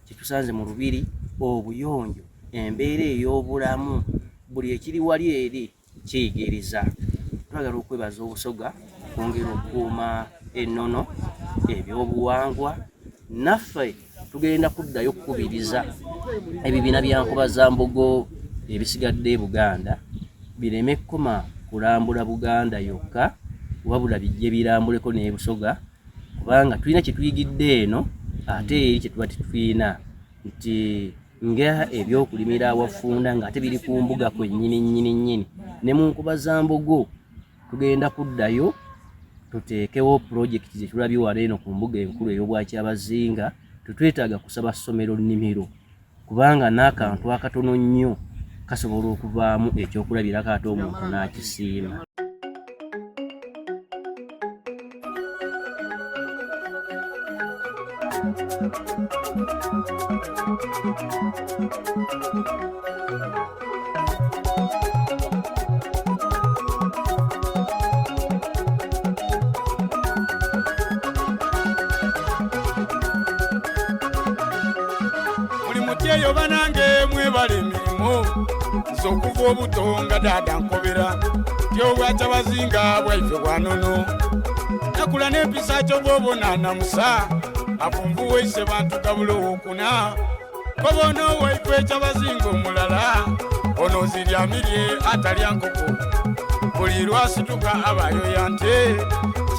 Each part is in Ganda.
kitusanze mu lubiri obuyonjo embeera ey'obulamu buli ekiri wali eri kiyigiriza. Twagala okwebaza Obusoga kwongera okukuuma ennono ebyobuwangwa. Naffe tugenda kuddayo okukubiriza ebibiina bya Nkobazambogo ebisigadde e Buganda bireme kkoma kulambula Buganda yokka wabula bijje birambuleko ne Busoga, kubanga tulina kye tuyigidde eno ate eri kye tuba tetulina nti nga ebyokulimira awafunda ng'ate biri ku mbuga kwennyini ne mu Nkobazambogo tugenda kuddayo tuteekewo pulojekiti ze tulabye wano eno ku mbuga enkulu ey'Obwakyabazinga. Tetwetaaga kusaba ssomero nnimiro kubanga n'akantu akatono nnyo kasobola okuvaamu ekyokulabirako ate omuntu n'akisiima. Eyo banange mwebale emirimu z'okuva obuto nga dada nkobera ty'Obwakyabazinga bwaife bwanono nakula n'empisa ky'obwobonana musa avumbuwe ise bantu gabula owokuna kobono waife Ekyabazinga omulala ono ziryamirye atalya nkoko buli lwasituka abayoya nte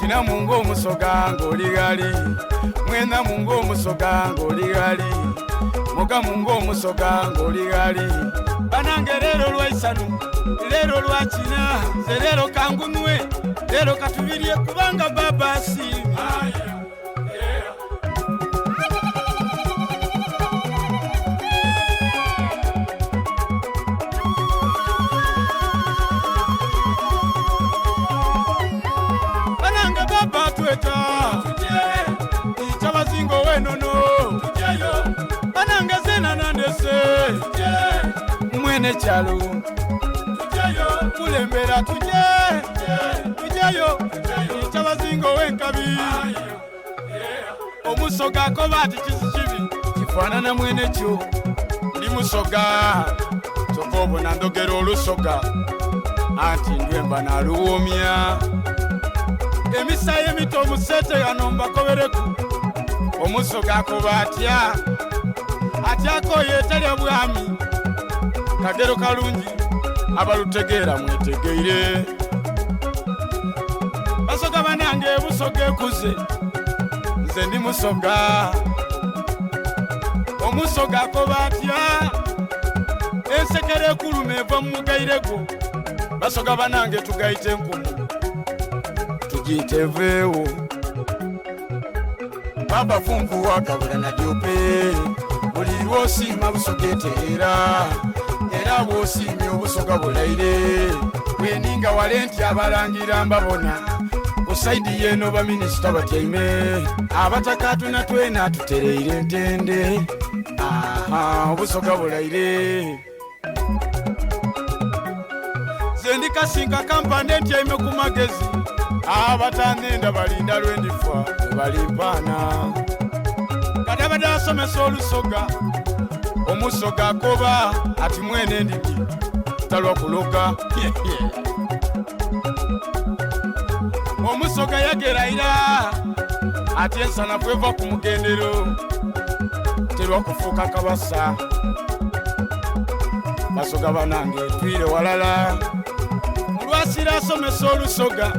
kina mungu omusoga ng'oli gali mwena mungu omusoga ng'oli gali Moga mungu omusoga ng'oli gali banange leero lwaisanu leero lwakina ze leero kangunwe leero katubirye kubanga baba asiima. Banange baba tweta Ekyabazinga ow'ennono mwene kyalo kulembera tujeyo Ekyabazinga ow'enkabi omusoga akoba ati kizikibi kifaanana mwene kyo ndi musoga kyokka obona ndogera olusoga anti ndwemba naluwomya emisayi emito omusete yano mbakobereku omusoga akoba atya akoye etalya bwami kagero kalungi abalutegeera mwetegeire basoga banange Busoga ekuze nze ndi musoga omusoga akoba atya ensekere ekuluma eva mu mugairego basoga banange tugayite enkumu tugiyite eveewo baba funkuwa kabula na dyope buli lwosiima Busoga eteera era bw'osiimye Obusoga bulaire bweninga wale nti abalangira mbabona ku saidi y'eno baminisita batyaime abatakatuna twena tutereire entende Obusoga bulaire ze ndi Kasinga kampande ntyaime ku magezi abatanenda balinda lwendifa balimpaana kadabada asomesa Olusoga omusoga akoba ati mwene ndidi talwa kuloga omusoga yageraira ati ensana kweva ku mugendero terwa kufuuka kabasa basoga banange twire walala mulwasira asomesa Olusoga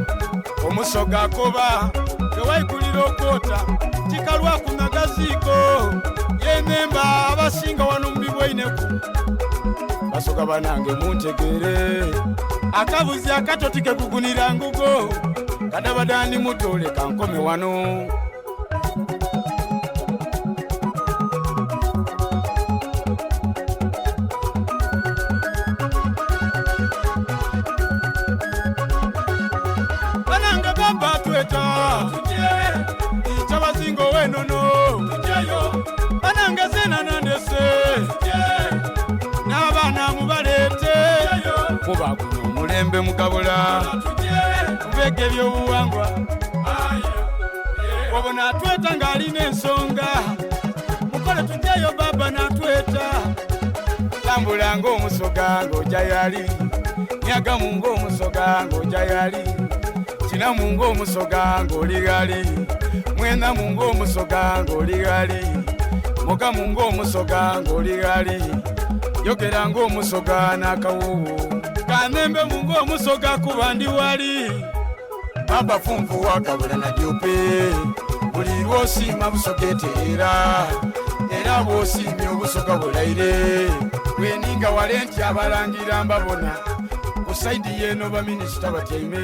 omusoga akoba tewaikulira okwota tikalwa ku magaziiko yenemba abasinga wano mubibwaineku basoga banange muntegere akabuzi akatoti kekugunira ngugo kadabadani mutole kankome wano banange baba tweta Ekyabazinga ow'ennono banange zenanandese n'abaana mubaleete kuba guno omulembe mugabula mubega ebyobuwangwa wabona atweta ng'alina ensonga mukole tujja twagendayo baba natweta tambula ng'omusoga ng'ojja yali nyagamu ng'omusoga ng'ojja yali kinamu ng'omusoga ng'oli gali mwenamu ng'omusoga ng'oli gali mugamu ng'omusoga ng'oli gali yogera ng'omusoga n'akawuwu kanembe mu ng'omusoga kuba ndi wali baba funfu wakabula na jupe buli lwosiima busogeteera era bw'osiimye obusoga bulaire weninga wale nti abalangira mbabona ku saidi y'eno baminisita batyaime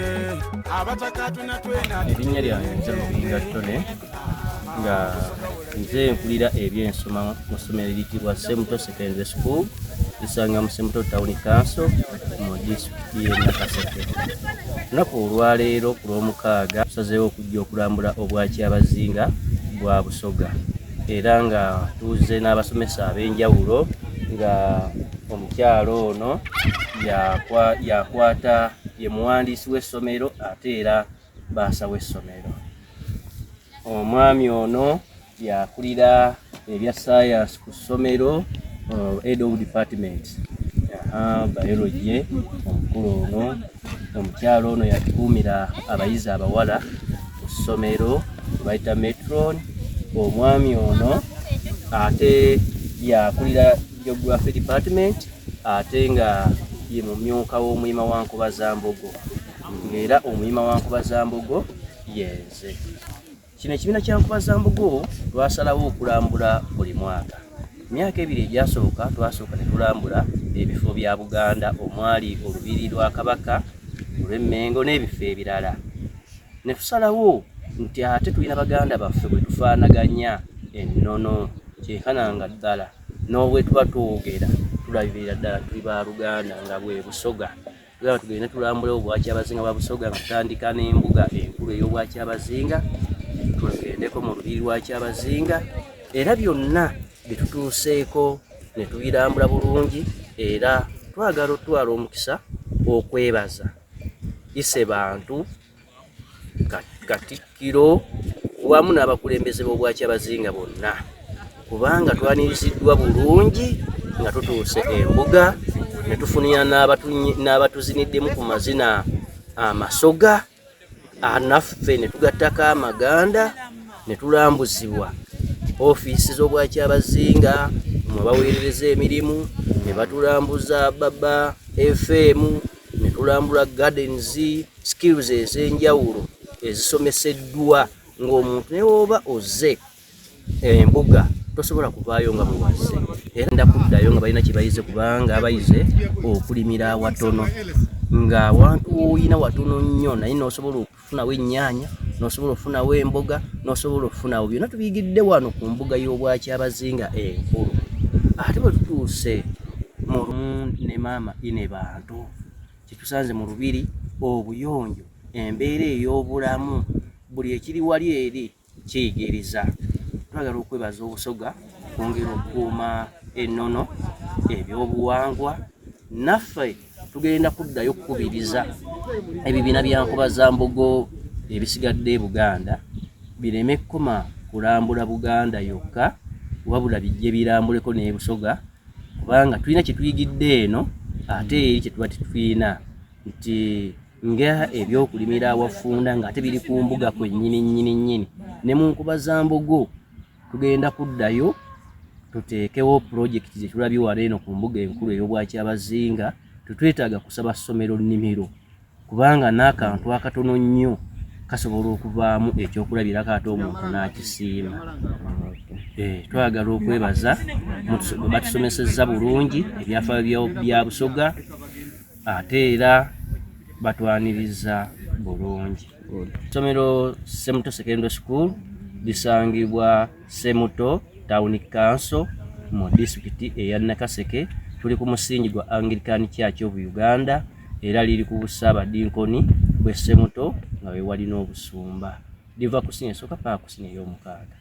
abatakatuna twena erinnya lyange nze Lubinga Tone nga nze mpulira ebyensoma mu ssomero eriyitibwa Semuto Secondary School lisanga mu Semuto Town Council mu disitulikiti y'e Nakaseke. Lunaku olwaleero ku Lwomukaaga tusazeewo okujja okulambula obwakyabazinga bwa Busoga era nga tuzze n'abasomesa ab'enjawulo nga omukyalo ono yakwata ye muwandiisi w'essomero ate era baasa w'essomero. Omwami ono yakulira ebya science ku ssomero head of department biology. Omukulu ono omukyalo ono yatukuumira abayizi abawala ku ssomero bayita metron. Omwami ono ate yakulira geography department ate nga ye mumyuka w'omuyima wa Nkobazambogo ng'era omuyima wa Nkobazambogo yenze. Kino ekibiina kya Nkobazambogo twasalawo okulambula buli mwaka. Emyaka ebiri egyasooka twasooka ne tulambula ebifo bya Buganda omwali olubiri lwa Kabaka, olw'Emmengo n'ebifo ebirala. Ne tusalawo nti ate tulina Baganda baffe bwe tufaanaganya ennono kyenkananga ddala n'obwe tuba twogera tulabirira ddala tuli ba Luganda nga bwe Busoga. Tugamba tugende tulambule obwakyabazinga bwa Busoga nga tutandika n'embuga enkulu ey'obwakyabazinga tugendeko mu lubiri lwa Kyabazinga era byonna bitutuuseeko ne tubirambula bulungi era twagala otwala omukisa okwebaza ise bantu Katikkiro wamu n'abakulembeze b'obwakyabazinga bonna kubanga twaniriziddwa bulungi nga tutuuse embuga ne tufunira n'abatuziniddemu ku mazina amasoga naffe ne tugattako amaganda ne tulambuzibwa ofiisi z'obwakyabazinga mwe baweerereza emirimu ne batulambuza Baba FM ne tulambula gardens skills ez'enjawulo ezisomeseddwa ng'omuntu ne woba ozze embuga tosobola kuvaayo nga bwewazze era ndakuddayo nga balina kye bayize kubanga abayize okulimira awatono nga awantu woyina watono nnyo naye n'osobola okufunawo ennyaanya n'osobola okufunawo emboga n'osobola okufunawo byonna tubiyigidde wano ku mbuga y'obwakyabazinga enkulu. Ate bwe tutuuse mu ne maama ine bantu kitusanze mu lubiri obuyonjo embeera ey'obulamu buli ekiri wali eri kiyigiriza. Twagala okwebaza Obusoga kwongera okukuuma ennono ebyobuwangwa naffe tugenda kuddayo okukubiriza ebibiina bya Nkobazambogo ebisigadde e Buganda bireme kkoma kulambula Buganda yokka wabula bijje birambuleko ne Busoga kubanga tulina kye tuyigidde eno ate eri kye tuba tetulina nti nga ebyokulimira awafunda nga ate biri ku mbuga kwennyini ne mu Nkobazambogo tugenda kuddayo tuteekewo pulojekiti ze tulabye wano eno ku mbuga enkulu ey'obwakyabazinga. Tetwetaaga kusaba ssomero nnimiro kubanga n'akantu akatono nnyo kasobola okuvaamu ekyokulabirako ate omuntu n'akisiima. Twagala okwebaza batusomesezza bulungi ebyafaayo bya Busoga ate era batwaniriza bulungi. Essomero Semuto Secondary School lisangibwa Semuto Town Council mu disitulikiti eya Nakaseke. Tuli ku musingi gwa Anglican Church of Uganda era liri ku Busaabadinkoni bw'e Semuto nga we wali n'obusumba. Liva ku ssini esooka paka ku ssini ey'omukaaga.